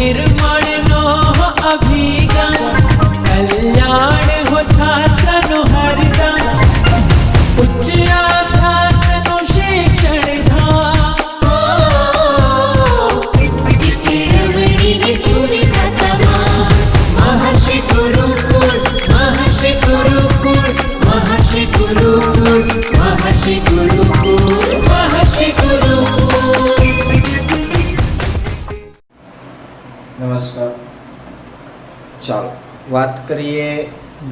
निर्मळनो अभिगम कल्याण हो छात्रनो हरदम उच्च अभ्यासनो शिक्षण धाम जी केळवणीने सुविधा तमाम महर्षि गुरुकुल महर्षि गुरुकुल महर्षि गुरुकुल महर्षि गुरुकुल महर्षि गुरुकुल। नमस्कार। ચાલો વાત કરીએ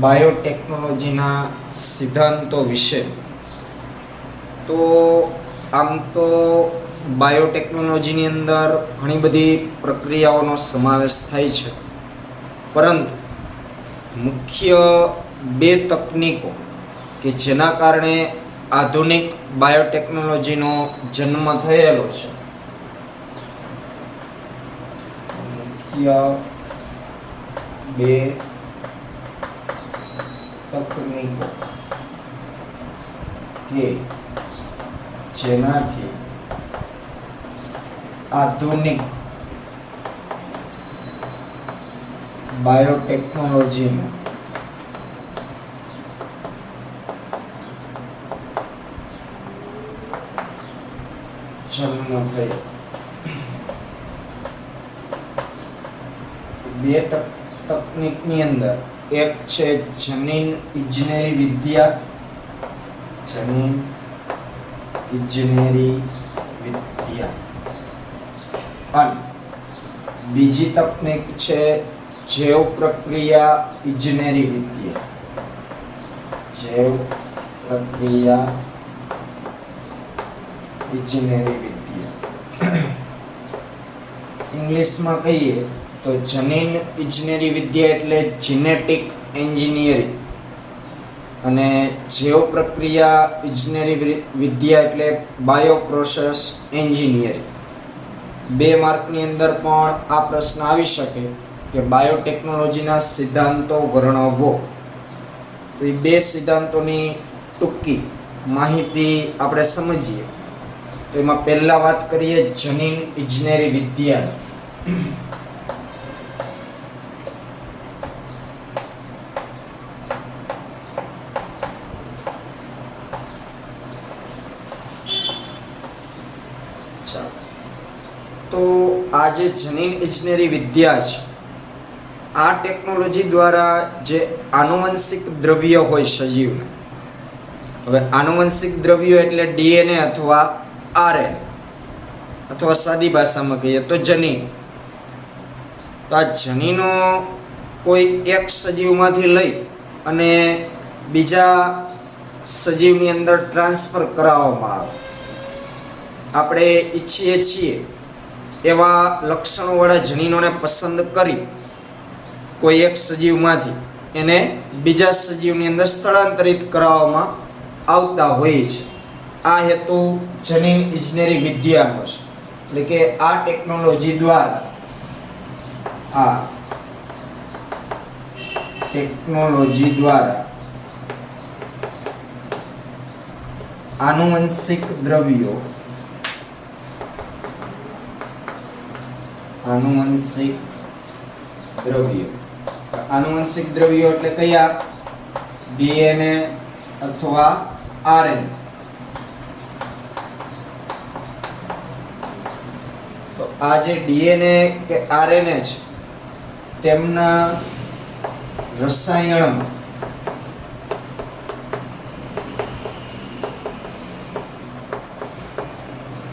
બાયોટેકનોલોજીના સિદ્ધાંતો વિશે। તો આમ તો બાયોટેકનોલોજીની અંદર ઘણી બધી પ્રક્રિયાઓનો સમાવેશ થાય છે, પરંતુ મુખ્ય બે તકનીકો કે જેના કારણે આધુનિક બાયોટેકનોલોજીનો જન્મ થયેલો છે, મુખ્ય બે તકનીકો કે જેનાથી આધુનિક બાયોટેકનોલોજીનો જન્મ થયો। બે તકનીકની અંદર એક છે જનીન ઇજનેરી વિદ્યા, જનીન ઇજનેરી વિદ્યા, અને બીજી તકનીક છે જૈવ પ્રક્રિયા ઇજનેરી વિદ્યા, જૈવ પ્રક્રિયા ઇજનેરી વિદ્યા। ઇંગ્લિશમાં કહીએ તો જનીન ઇજનેરી વિદ્યા એટલે જીનેટિક એન્જિનિયરિંગ અને જૈવ પ્રક્રિયા ઇજનેરી વિદ્યા એટલે બાયો પ્રોસેસ એન્જિનિયરિંગ। બે માર્કની અંદર પણ આ પ્રશ્ન આવી શકે કે બાયોટેકનોલોજીના સિદ્ધાંતો વર્ણવો। તો એ બે સિદ્ધાંતોની ટૂંકી માહિતી આપણે સમજીએ। તો એમાં પહેલા વાત કરીએ જનીન ઇજનેરી વિદ્યા। તો આ જે જનીન ઇજનેરી વિદ્યા છે, આ ટેકનોલોજી દ્વારા જે આનુવંશિક દ્રવ્ય હોય સજીવને, હવે આનુવંશિક દ્રવ્યો એટલે ડીએનએ અથવા આરએનએ અથવા સાદી ભાષામાં કહીએ તો જનીન। તો આ જનીનો કોઈ એક સજીવમાંથી લઈ અને બીજા સજીવની અંદર ટ્રાન્સફર કરાવવામાં આવે। આપણે ઈચ્છીએ છીએ એવા લક્ષણોવાળા જનીનોને પસંદ કરી કોઈ એક સજીવમાંથી એને બીજા સજીવની અંદર સ્થળાંતરિત કરાવવામાં આવતા હોય છે। આ હેતુ જનીન ઇજનેરી વિદ્યાનો છે, એટલે કે આ ટેકનોલોજી દ્વારા આનુવંશિક દ્રવ્યો આનુવંશિક દ્રવ્યો એટલે કયા? ડીએનએ અથવા આરએનએ। તો આ જે ડીએનએ કે આરએનએ છે તેમના રસાયણમાં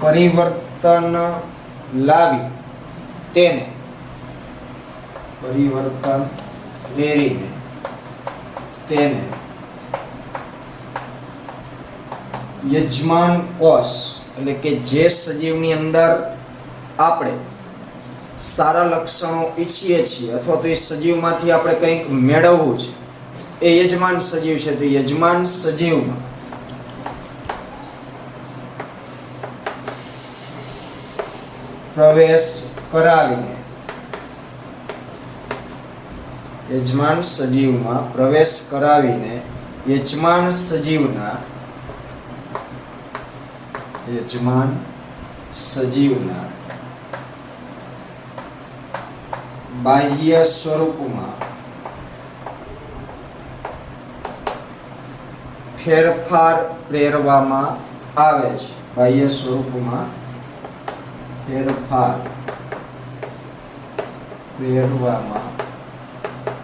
પરિવર્તન લાવી તેને પરિવર્તન લેરીને તેને યજમાન કોષ એટલે કે જે સજીવની અંદર આપણે સારા લક્ષણો ઈચ્છીએ છીએ અથવા તો એ સજીવમાંથી આપણે કંઈક મેળવવું છે, એ યજમાન સજીવ છે, તો યજમાન સજીવમાં પ્રવેશ કરાવીને યજમાન સજીવમાં પ્રવેશ કરાવીને યજમાન સજીવના બાહ્ય સ્વરૂપમાં ફેરફાર પ્રેરવામાં આવે છે. બાહ્ય સ્વરૂપમાં ફેરફાર પ્રેરવામાં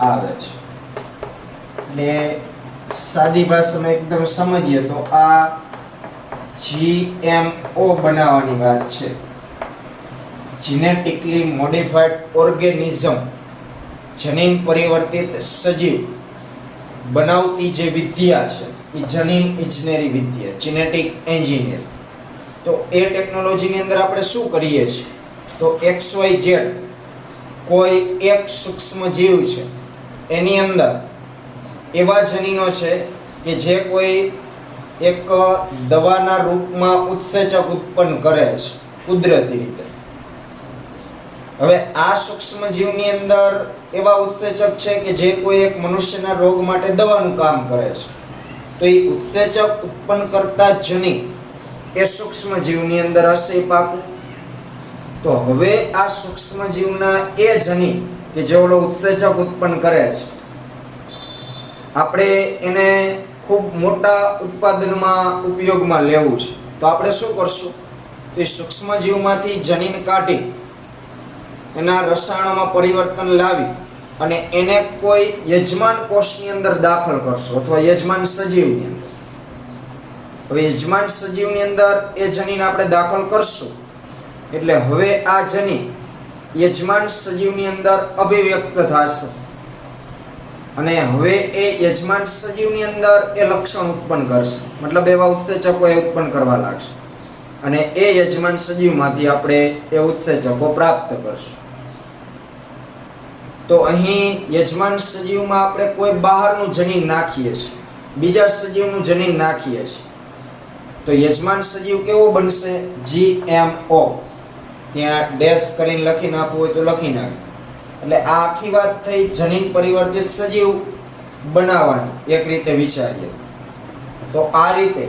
આવે છે. એટલે સાદી ભાષામાં એકદમ સમજીએ તો આ GMO બનાવવાની વાત છે. જીનેટિકલી મોડિફાઈડ ઓર્ગેનિઝમ, જનીન પરિવર્તિત સજીવ બનાવતી જે વિદ્યા છે એ જનીન ઇજનેરી વિદ્યા, જીનેટિક એન્જિનિયર. તો એ ટેકનોલોજીની અંદર આપણે શું કરીએ છીએ તો XYZ કોઈ એક સૂક્ષ્મ જીવ છે એની અંદર એવા જનીનો છે કે જે કોઈ એક દવાના રૂપમાં ઉત્સેચક ઉત્પન્ન કરે છે કુદરતી રીતે. હવે આ સૂક્ષ્મ જીવની અંદર એવા ઉત્સેચક છે કે જે કોઈ એક મનુષ્યના રોગ માટે દવાનું કામ કરે છે. તો એ ઉત્સેચક ઉત્પન્ન કરતા જનીન એ સૂક્ષ્મ જીવની અંદર હશે પાકું. તો હવે આ સૂક્ષ્મ જીવના એ જનીન કે જે ઓલો ઉત્સેચક ઉત્પન્ન કરે છે, આપણે એને ખૂબ મોટા ઉત્પાદનમાં ઉપયોગમાં લેવું છે. તો આપણે શું કરશું તો એ સૂક્ષ્મ જીવમાંથી જનીન કાઢી એના રસાયણોમાં પરિવર્તન લાવી અને એને કોઈ યજમાન કોષની અંદર દાખલ કરશો અથવા યજમાન સજીવની અંદર. હવે યજમાન સજીવની અંદર એ જનીન આપણે દાખલ કરશું એટલે હવે આ જનીન યજમાન સજીવની અંદર અભિવ્યક્ત થશે અને હવે એ યજમાન સજીવની અંદર એ લક્ષણ ઉત્પન્ન કરશે. મતલબ એવા ઉત્સેચકો એ ઉત્પન્ન કરવા લાગશે અને એ યજમાન સજીવમાંથી આપણે એ ઉત્સેચકો પ્રાપ્ત કરશું. તો અહીં યજમાન સજીવમાં આપણે કોઈ બહારનું જનીન નાખીએ છીએ, બીજા સજીવનું જનીન નાખીએ છીએ. તો યજમાન સજીવ કેવો બનશે? GMO. ત્યાં ડેશ કરીને લખી નાખવું હોય તો લખી નાખ. એટલે આ આખી વાત થઈ જનીન પરિવર્તિત સજીવ બનાવવાની, એક રીતે વિચારીએ તો આ રીતે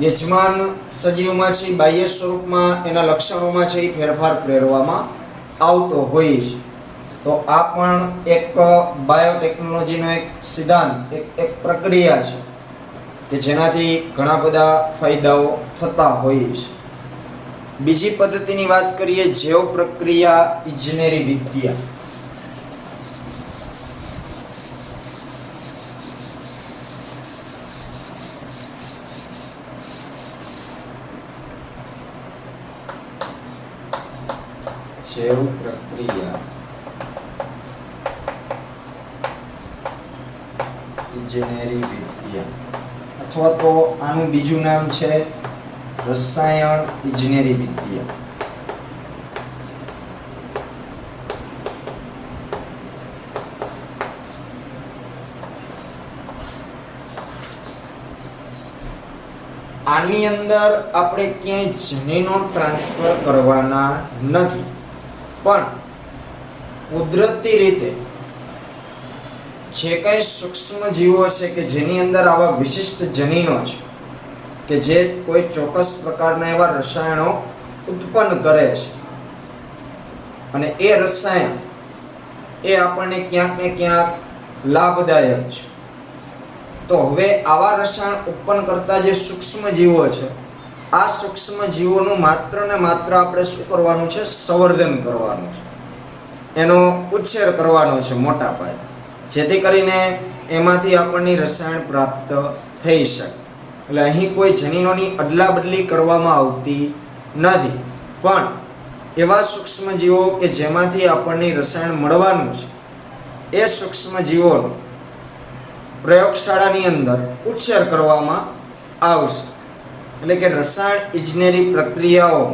યજમાન સજીવમાં છે બાહ્ય સ્વરૂપમાં એના લક્ષણોમાં છે ફેરફાર પ્રેરવામાં આવતો હોય છે. તો આ પણ એક બાયોટેકનોલોજીનો એક સિદ્ધાંત, એક પ્રક્રિયા છે કે જેનાથી ઘણા બધા ફાયદાઓ થતા હોય છે. બીજી પદ્ધતિની વાત કરીએ, જૈવ પ્રક્રિયા ઇજનેરી વિદ્યા. જૈવ પ્રક્રિયા ઇજનેરી વિદ્યા અથવા તો આનું બીજું નામ છે રસાયણ ઇજનેરી વિદ્યા. આની અંદર આપણે ક્યાંય જનીનો ટ્રાન્સફર કરવાના નથી, પણ કુદરતી રીતે જે કંઈ સૂક્ષ્મ જીવો છે કે જેની અંદર આવા વિશિષ્ટ જનીનો છે કે જે કોઈ ચોક્કસ પ્રકારના એવા રસાયણો ઉત્પન્ન કરે છે અને એ રસાયણ એ આપણને ક્યાંક ને ક્યાંક લાભદાયક છે. તો હવે આવા રસાયણ ઉત્પન્ન કરતા જે સૂક્ષ્મ જીવો છે, આ સૂક્ષ્મ જીવોનું માત્ર ને માત્ર આપણે શું કરવાનું છે? સંવર્ધન કરવાનું છે, એનો ઉછેર કરવાનો છે મોટા પાયે, જેથી કરીને એમાંથી આપણને રસાયણ પ્રાપ્ત થઈ શકે. એટલે અહીં કોઈ જનીનોની અદલા બદલી કરવામાં આવતી નથી, પણ એવા સૂક્ષ્મ જીવો કે જેમાંથી આપણને રસાયણ મળવાનું છે એ સૂક્ષ્મ જીવોનો પ્રયોગશાળાની અંદર ઉછેર કરવામાં આવશે. એટલે કે રસાયણ ઇજનેરી પ્રક્રિયાઓ,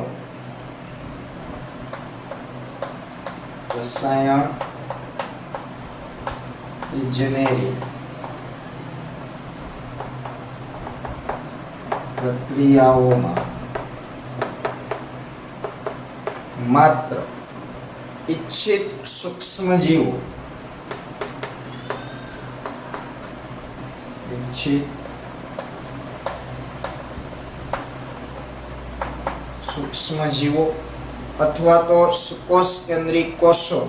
રસાયણ ઇજનેરી પ્રક્રિયાઓમાં માત્ર ઇચ્છિત સૂક્ષ્મજીવો, ઇચ્છિત સૂક્ષ્મજીવો અથવા તો સુકોષ કેન્દ્રિત કોષો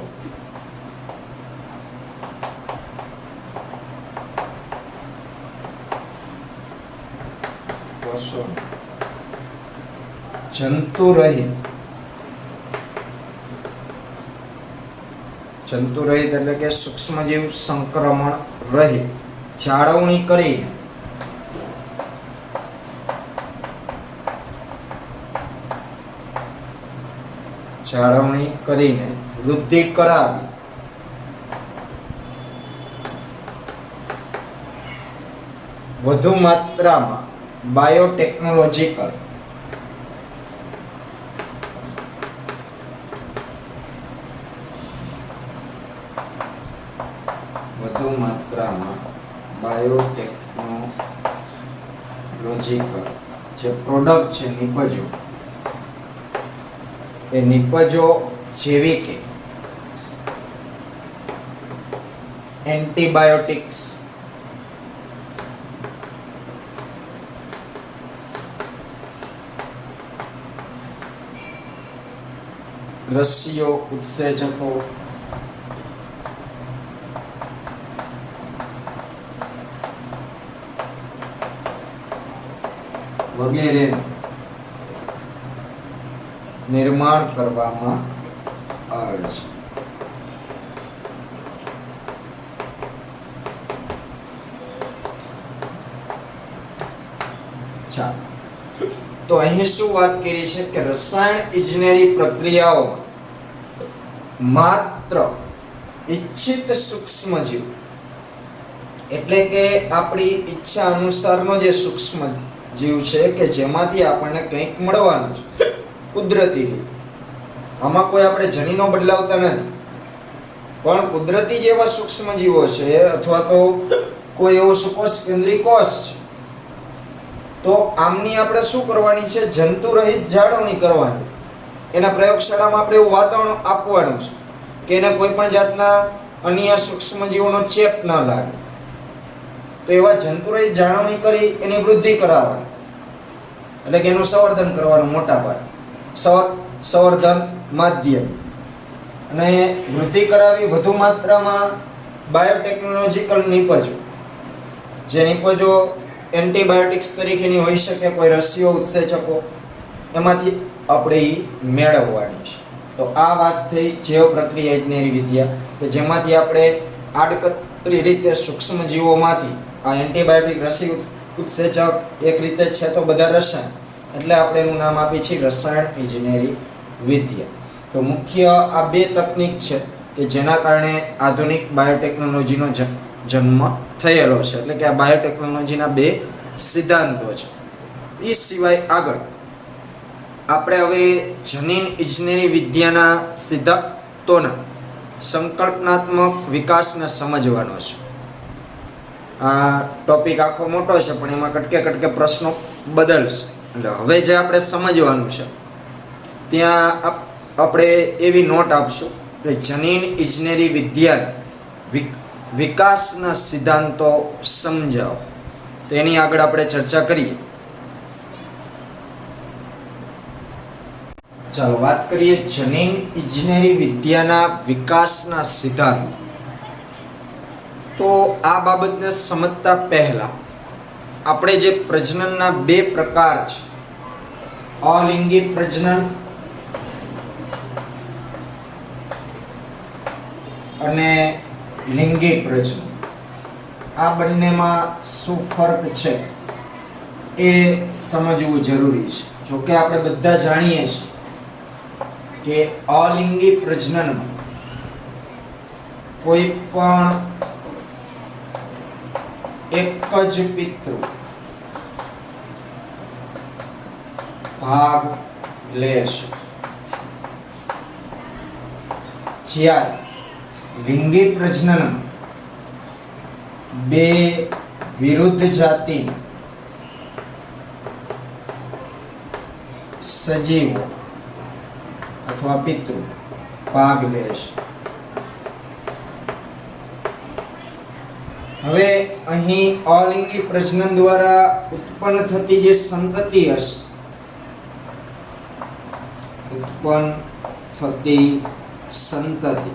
કોષો જંતુ રહિત એટલે કે સૂક્ષ્મજીવ સંક્રમણ રહિત જાળવણી કરીને વૃદ્ધિ કરાવી વધુ માત્રામાં બાયોટેકનોલોજીકલ જે પ્રોડક્ટ છે નિપજો એ નિપજો જેવી કે એન્ટીબાયોટિક્સ રસીઓ ઉત્સેચકો વગેરે નિર્માણ કરવામાં આવે છે. તો અહીં શું વાત કરી છે કે રસાયણ ઇજનેરી પ્રક્રિયાઓમાં માત્ર ઇચ્છિત સૂક્ષ્મજીવ એટલે કે આપણી ઈચ્છા અનુસારનો જે સૂક્ષ્મ જીવ છે કે જેમાંથી આપણને કંઈક મળવાનું છે કુદરતી રીતે. આમાં કોઈ આપણે જનીનો બદલાવતા નથી, પણ કુદરતી જેવા સૂક્ષ્મ જીવો છે અથવા તો કોઈ એવો સુકોષ કેન્દ્રી કોષ છે, તો આમની આપણે શું કરવાની છે? જંતુ રહિત જાળવણી કરવાની. એના પ્રયોગશાળામાં આપણે એવું વાતાવરણ આપવાનું છે કે એને કોઈ પણ જાતના અન્ય સૂક્ષ્મ જીવોનો ચેપ ન લાગે. તો એવા જંતુ રહિત જાળવણી કરી એની વૃદ્ધિ કરાવવાની, એટલે કે એનું સંવર્ધન કરવાનું મોટા પાયે, સંવર્ધન માધ્યમ, અને વૃદ્ધિ કરાવી વધુ માત્રામાં બાયોટેકનોલોજીકલ નિપજો. જે નિપજો એન્ટીબાયોટિક્સ તરીકેની હોઈ શકે, કોઈ રસીઓ ઉત્સેચકો, એમાંથી આપણે મેળવવાની છે. તો આ વાત થઈ જૈવ પ્રક્રિયા ઇજનેરી વિદ્યા કે જેમાંથી આપણે આડકતરી રીતે સૂક્ષ્મ જીવોમાંથી આ એન્ટીબાયોટિક, રસી ઉત્સેચક એક રીતે છે તો બધા રસાયણ, એટલે આપણે એનું નામ આપી છે રસાયણ ઇજનેરી વિદ્યા. તો મુખ્ય આ બે તકનીક છે કે જેના કારણે આધુનિક બાયોટેકનોલોજીનો જન્મ થયેલો છે. એટલે કે આ બાયોટેકનોલોજીના બે સિદ્ધાંતો છે. એ સિવાય આગળ આપણે હવે જનીન ઇજનેરી વિદ્યાના સિદ્ધાંતોના સંકલ્પનાત્મક વિકાસને સમજવાનો છે. આ ટોપિક આખો મોટો છે પણ એમાં કટકે પ્રશ્નો બદલશે. એટલે હવે જે આપણે સમજવાનું છે ત્યાં આપણે એવી નોટ આપશું કે જનીન ઇજનેરી વિદ્યાના વિકાસના સિદ્ધાંતો સમજાવો. તેની આગળ આપણે ચર્ચા કરીએ. ચાલો વાત કરીએ જનીન ઇજનેરી વિદ્યાના વિકાસના સિદ્ધાંત. તો આ બાબતને સમજતા પહેલા આપણે જે પ્રજનનના બે પ્રકાર છે, અલિંગી પ્રજનન અને લિંગી પ્રજનન, આ બંનેમાં શું ફરક છે એ સમજવું જરૂરી છે. જોકે આપણે બધા જાણીએ છીએ કે અલિંગી પ્રજનનમાં કોઈ પણ એક જ પિતૃ ભાગ લેશે, જ્યારે લિંગી પ્રજનનમાં બે વિરુદ્ધ જાતિ સજીવો અથવા પિતૃ ભાગ લેશે. હવે અહીં અલિંગી પ્રજનન દ્વારા ઉત્પન્ન થતી જે સંતતિ હશે, ઉત્પન્ન થતી સંતતિ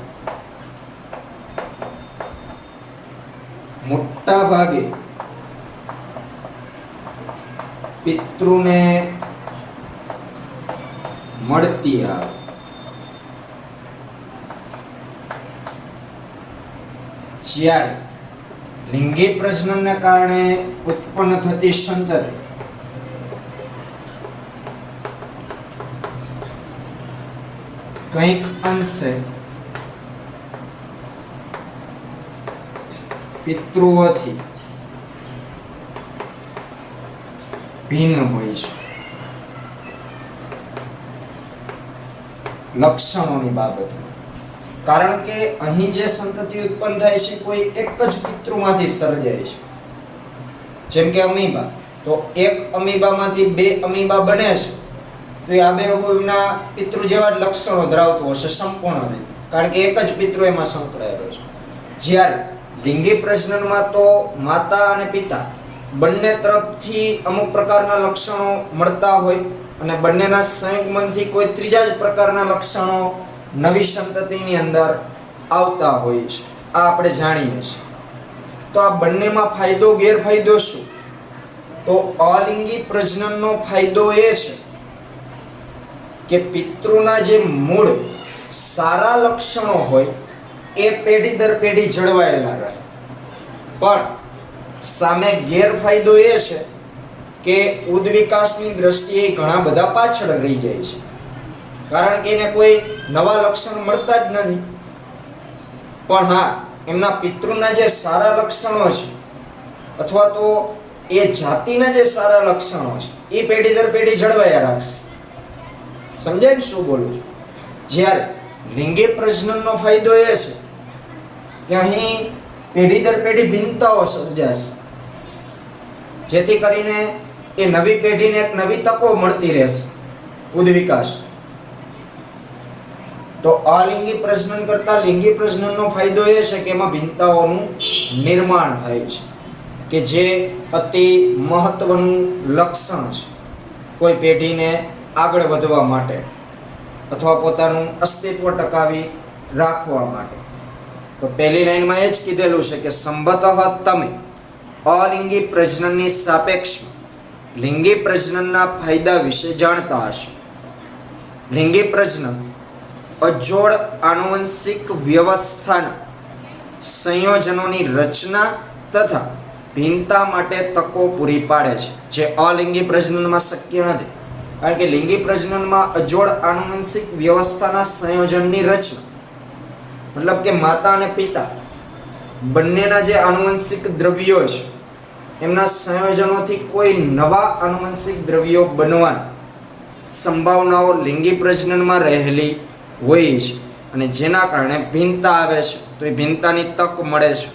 મોટા ભાગે પિતૃને મળતી આવે. જ્યારે લિંગી પ્રજનનને કારણે ઉત્પન્ન થતી સંતતિ કંઈક અંશે પિતૃઓથી ભિન્ન હોય છે લક્ષણોની બાબતમાં. કારણ કે અહીં જે સંતતિ ઉત્પન્ન થાય છે કોઈ એક જ પિતૃમાંથી સર્જાય છે. જેમ કે અમીબા, તો એક અમીબામાંથી બે અમીબા બને છે, તો એ આબેહૂબના પિતૃ જેવા જ લક્ષણો ધરાવતું હશે સંપૂર્ણ રીતે, કારણ કે એક જ પિતૃ એમાં સંકળાયેલો છે. જ્યારે લિંગી પ્રજનનમાં તો માતા અને પિતા બંને તરફથી અમુક પ્રકારના લક્ષણો મળતા હોય અને બંનેના સંયુગ્મનથી કોઈ ત્રીજા જ પ્રકારના લક્ષણો નવી સંતતિની અંદર આવતા હોય છે. આ આપણે જાણીએ છીએ. તો આ બંનેમાં ફાયદો ગેરફાયદો શું? તો અલિંગી પ્રજનનનો ફાયદો એ છે કે પિતૃના જે મૂળ સારા લક્ષણો હોય એ પેઢી દર પેઢી જળવાયેલા રહે. પણ સામે ગેરફાયદો એ છે કે ઉદ્વિકાસની દ્રષ્ટિએ ઘણા બધા પાછળ રહી જાય છે, કારણ કે એને કોઈ નવા લક્ષણ મળતા જ નથી. પણ હા, એમના પિતૃના જે સારા લક્ષણો છે અથવા તો એ જાતિના જે સારા લક્ષણો છે એ પેઢી દર પેઢી જળવાયા રાખશે. સમજાય ને શું બોલું છું? જ્યારે લિંગી પ્રજનનનો ફાયદો એ છે કે અહીં પેઢી દર પેઢી ભિન્નતાઓ સર્જાશે, જેથી કરીને એ નવી પેઢીને એક નવી તકો મળતી રહેશે ઉદ્વિકાસ. તો અલિંગી પ્રજનન કરતા લિંગી પ્રજનનનો ફાયદો એ છે કે એમાં ભિન્નતાઓનું નિર્માણ થાય છે, કે જે અતિ મહત્વનું લક્ષણ છે કોઈ પેઢીને આગળ વધવા માટે અથવા પોતાનું અસ્તિત્વ ટકાવી રાખવા માટે. તો પહેલી લાઈનમાં એ જ કીધેલું છે કે સંભવતઃ તમે અલિંગી પ્રજનનની સાપેક્ષમાં લિંગી પ્રજનનના ફાયદા વિશે જાણતા હશો. લિંગી પ્રજનન અજોડ આનુવંશિક વ્યવસ્થાના સંયોજનોની રચના તથા ભિન્નતા માટે તકો પૂરી પાડે છે, જે અલિંગી પ્રજનનમાં શક્ય નથી. કારણ કે લિંગી પ્રજનનમાં અજોડ આનુવંશિક વ્યવસ્થાના સંયોજનની રચના મતલબ કે માતા અને પિતા બંનેના જે આનુવંશિક દ્રવ્યો છે એમના સંયોજનોથી કોઈ નવા આનુવંશિક દ્રવ્યો બનવાની સંભાવનાઓ લિંગી પ્રજનનમાં રહેલી હોય છે, અને જેના કારણે ભિન્નતા આવે છે. તો એ ભિન્નતાની તક મળે છે.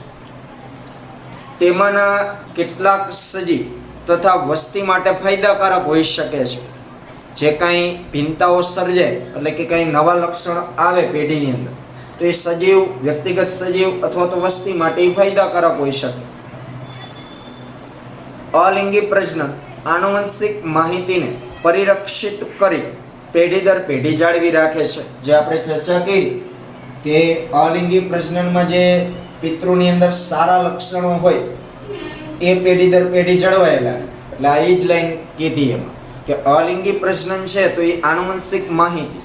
તેમાંના કેટલાક સજીવ તથા વસ્તી માટે ફાયદાકારક હોઈ શકે છે. જે કાંઈ ભિન્નતાઓ સર્જાય એટલે કે કંઈ નવા લક્ષણ આવે પેઢીની અંદર, તો એ સજીવ, વ્યક્તિગત સજીવ અથવા તો વસ્તી માટે ફાયદાકારક હોઈ શકે. અલિંગી પ્રજનન આનુવંશિક માહિતીને પરિરક્ષિત કરી પેઢી દર પેઢી જાળવી રાખે છે. જે આપણે ચર્ચા કરી કે અલિંગી પ્રજનનમાં જે પિતૃની અંદર સારા લક્ષણો હોય એ પેઢી દર પેઢી જળવાયેલા. એટલે આ જ લાઈન કીધી એમાં કે અલિંગી પ્રજનન છે તો એ આનુવંશિક માહિતી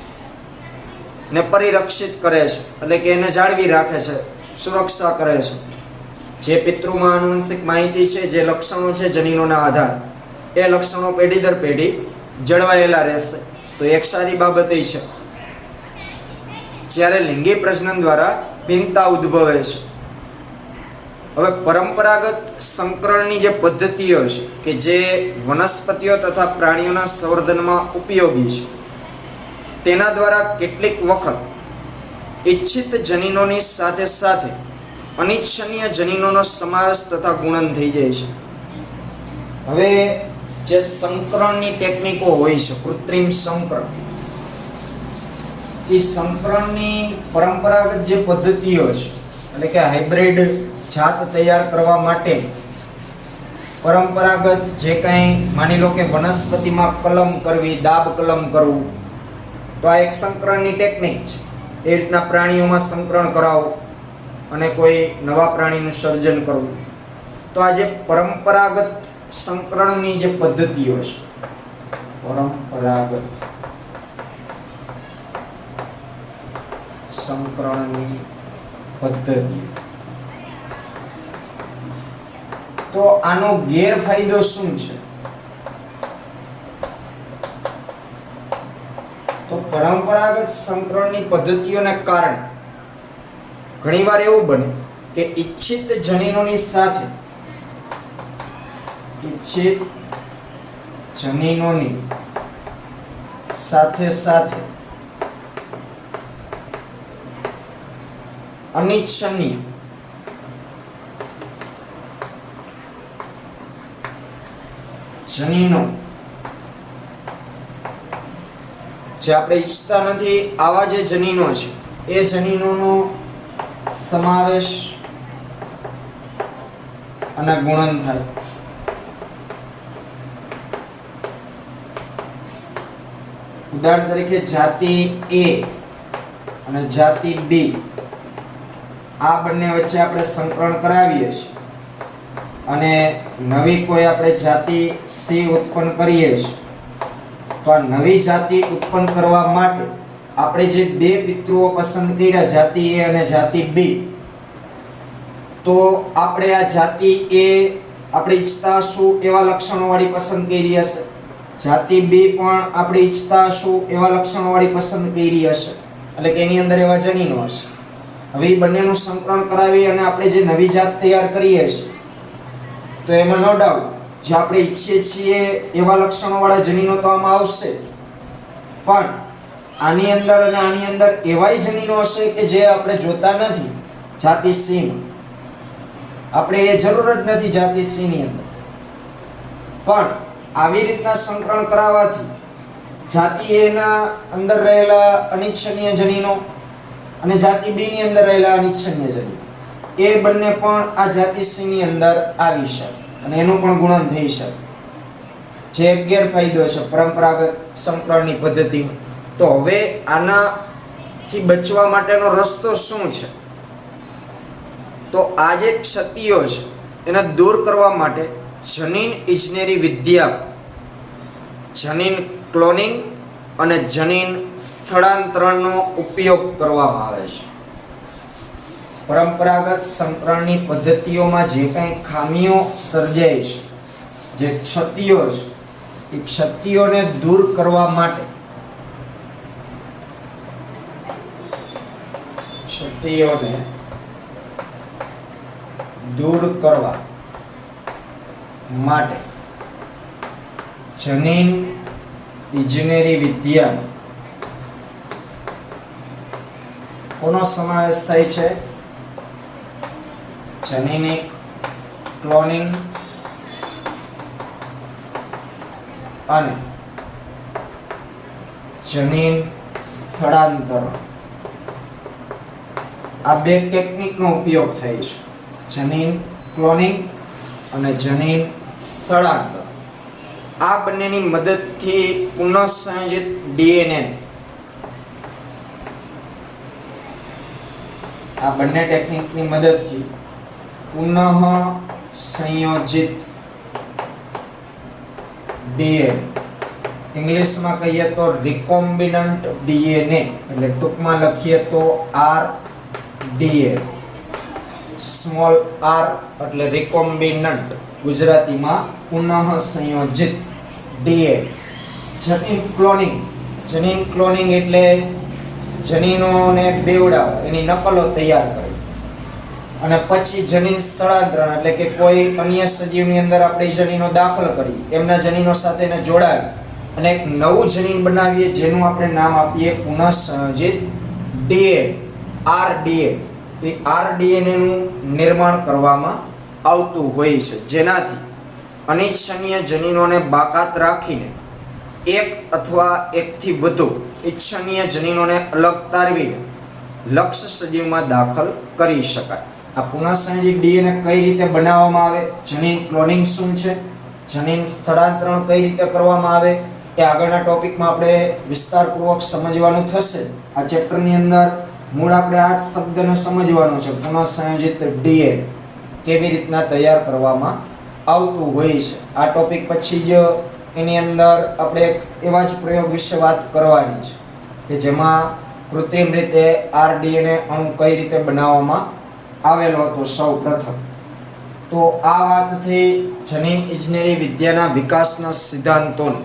ને પરિરક્ષિત કરે છે, એટલે કે એને જાળવી રાખે છે, સુરક્ષા કરે છે. જે પિતૃમાં આનુવંશિક માહિતી છે, જે લક્ષણો છે જનીનોના આધાર, એ લક્ષણો પેઢી દર પેઢી જળવાયેલા રહેશે. તો એક સારી બાબત એ છે. જ્યારે લિંગી પ્રજનન દ્વારા ભિન્નતા ઉદ્ભવે છે. હવે પરંપરાગત સંકરણની જે પદ્ધતિઓ છે કે જે વનસ્પતિઓ તથા પ્રાણીઓના સંવર્ધનમાં ઉપયોગી છે, તેના દ્વારા કેટલીક વખત ઈચ્છિત જનીનોની સાથે સાથે અનિચ્છનીય જનીનોનો સમાવેશ તથા ગુણન થઈ જાય છે. હવે જે સંકરણની ટેકનિકો હોય છે, કૃત્રિમ સંકરણ, એ સંકરણની પરંપરાગત જે પદ્ધતિઓ છે એટલે કે હાઇબ્રિડ જાત તૈયાર કરવા માટે પરંપરાગત જે કાંઈ માની લો કે વનસ્પતિમાં કલમ કરવી, દાબ કલમ કરવું, તો આ એક સંકરણની ટેકનિક છે. એ રીતના પ્રાણીઓમાં સંકરણ કરાવવું અને કોઈ નવા પ્રાણીનું સર્જન કરવું. તો આ જે પરંપરાગત સંકરણની જે પદ્ધતિઓ છે, પરંપરાગત સંકરણની પદ્ધતિ, તો આનો ગેરફાયદો શું છે? તો પરંપરાગત સંકરણની પદ્ધતિઓને કારણે ઘણીવાર એવું બને કે ઈચ્છિત જનીનોની સાથે સાથે અનિચ્છનીય જનીનો જે આપણે ઈચ્છતા નથી આવા જે જનીનો છે એ જનીનોનો સમાવેશ અને ગુણન થાય. ઉદાહરણ તરીકે જાતિ A અને જાતિ B આ બંને વચ્ચે આપણે સંકરણ કરાવીએ છીએ અને નવી કોઈ આપણે જાતિ C ઉત્પન્ન કરીએ છીએ. તો આ નવી જાતિ ઉત્પન્ન કરવા માટે આપણે જે બે પિતૃઓ પસંદ કર્યા, જાતિ A અને જાતિ B, તો આપણે આ જાતિ A આપણે ઈચ્છતા હશું એવા લક્ષણોવાળી પસંદ કરી હશે, જાતિ B પણ આપણે ઈચ્છતા હશું એવા લક્ષણોવાળી પસંદ કરી હશે, એટલે કે એની અંદર એવા જનીનો હશે. હવે એ બંનેનું સંકરણ કરાવી અને આપણે જે નવી જાત તૈયાર કરીએ છીએ તો એમાં નો ડાઉટ જે આપણે ઈચ્છીએ છીએ એવા લક્ષણોવાળા જનીનો તો આમાં આવશે, પણ આની અંદર અને આની અંદર એવાય જનીનો હશે કે જે આપણે જોતા નથી જાતિ C માં. આપણે એ જરૂર જ નથી જાતિ C ની અંદર, પણ આવી રીતના સંકરણ કરાવવાથી જાતિ A ના અંદર રહેલા અનિચ્છનીય જનીનો અને જાતિ B ની અંદર રહેલા અનિચ્છનીય જનીનો એ બંને પણ આ જાતિ C ની અંદર આવી શકે અને એનું પણ ગુણન થઈ શકે, જે એક ગેરફાયદો છે પરંપરાગત સંકરણની પદ્ધતિમાં. તો હવે આનાથી બચવા માટેનો રસ્તો શું છે? તો આ જે ક્ષતિઓ છે એને દૂર કરવા માટે જનીન ઇજનેરી વિદ્યા, જનીન ક્લોનિંગ અને જનીન સ્થળાંતરણનો ઉપયોગ કરવામાં આવે છે. પરંપરાગત સંકરણની પદ્ધતિઓમાં જે કંઈ ખામીઓ સર્જાય છે, જે ક્ષતિઓ છે, એ ક્ષતિઓને દૂર કરવા માટે જનીન ઇજનેરી વિદ્યા કોનો સમાવેશ થાય છે? જનીનિક ક્લોનિંગ અને જનીન સ્થળાંતરણ. આ બે ટેકનિકનો ઉપયોગ થાય છે, જનીન ક્લોનિંગ અને જનીન સ્થળાંતર. આ બંનેની મદદથી પુનઃસંયોજિત DNA, આ બંને ટેકનિકની મદદથી પુનઃ સંયોજિત DNA, ઇંગ્લિશમાં કહીએ તો રિકોમ્બિનન્ટ DNA, એટલે ટૂંકમાં લખીએ તો RDA, સ્મોલ r એટલે રિકોમ્બિનન્ટ, ગુજરાતીમાં પુનઃ સંયોજિત DNA. જનીન ક્લોનિંગ એટલે જનીનોને બેવડાવવા, એની નકલો તૈયાર કરવી, અને પછી જનીન સ્થળાંતરણ એટલે કે કોઈ અન્ય સજીવની અંદર આપણે જનીનો દાખલ કરી, એમના જનીનો સાથે એને જોડાવી અને એક નવું જનીન બનાવીએ જેનું આપણે નામ આપીએ પુનઃસંયોજિત DNA, RDA. એ RDNA નું નિર્માણ કરવામાં આવતું હોય છે, જેનાથી અનિચ્છનીય જનીનોને બાકાત રાખીને એક અથવા એકથી વધુ ઇચ્છનીય જનીનોને અલગ તારવીને લક્ષ્ય સજીવમાં દાખલ કરી શકાય. આ પુનઃસંયોજિત DNA કઈ રીતે બનાવવામાં આવે, જનીન ક્લોનિંગ શું છે, જનીન સ્થળાંતરણ કઈ રીતે કરવામાં આવે, એ આગળના ટોપિકમાં આપણે વિસ્તારપૂર્વક સમજવાનું થશે. આ ચેપ્ટરની અંદર મૂળ આપણે આ શબ્દને સમજવાનો છે, પુનઃસંયોજિત DNA કેવી રીતના તૈયાર કરવામાં આવતું હોય છે. આ ટોપિક પછી જ એની અંદર આપણે એક એવા જ પ્રયોગ વિશે વાત કરવાની છે કે જેમાં કૃત્રિમ રીતે RDNA અણુ કઈ રીતે બનાવવામાં આવેલો હતો સૌ પ્રથમ. તો આ વાતથી જનીન ઇજનેરી વિદ્યાના વિકાસના સિદ્ધાંતોને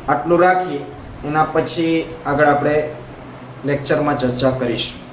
આટલું રાખી એના પછી આગળ આપણે લેક્ચરમાં ચર્ચા કરીશું.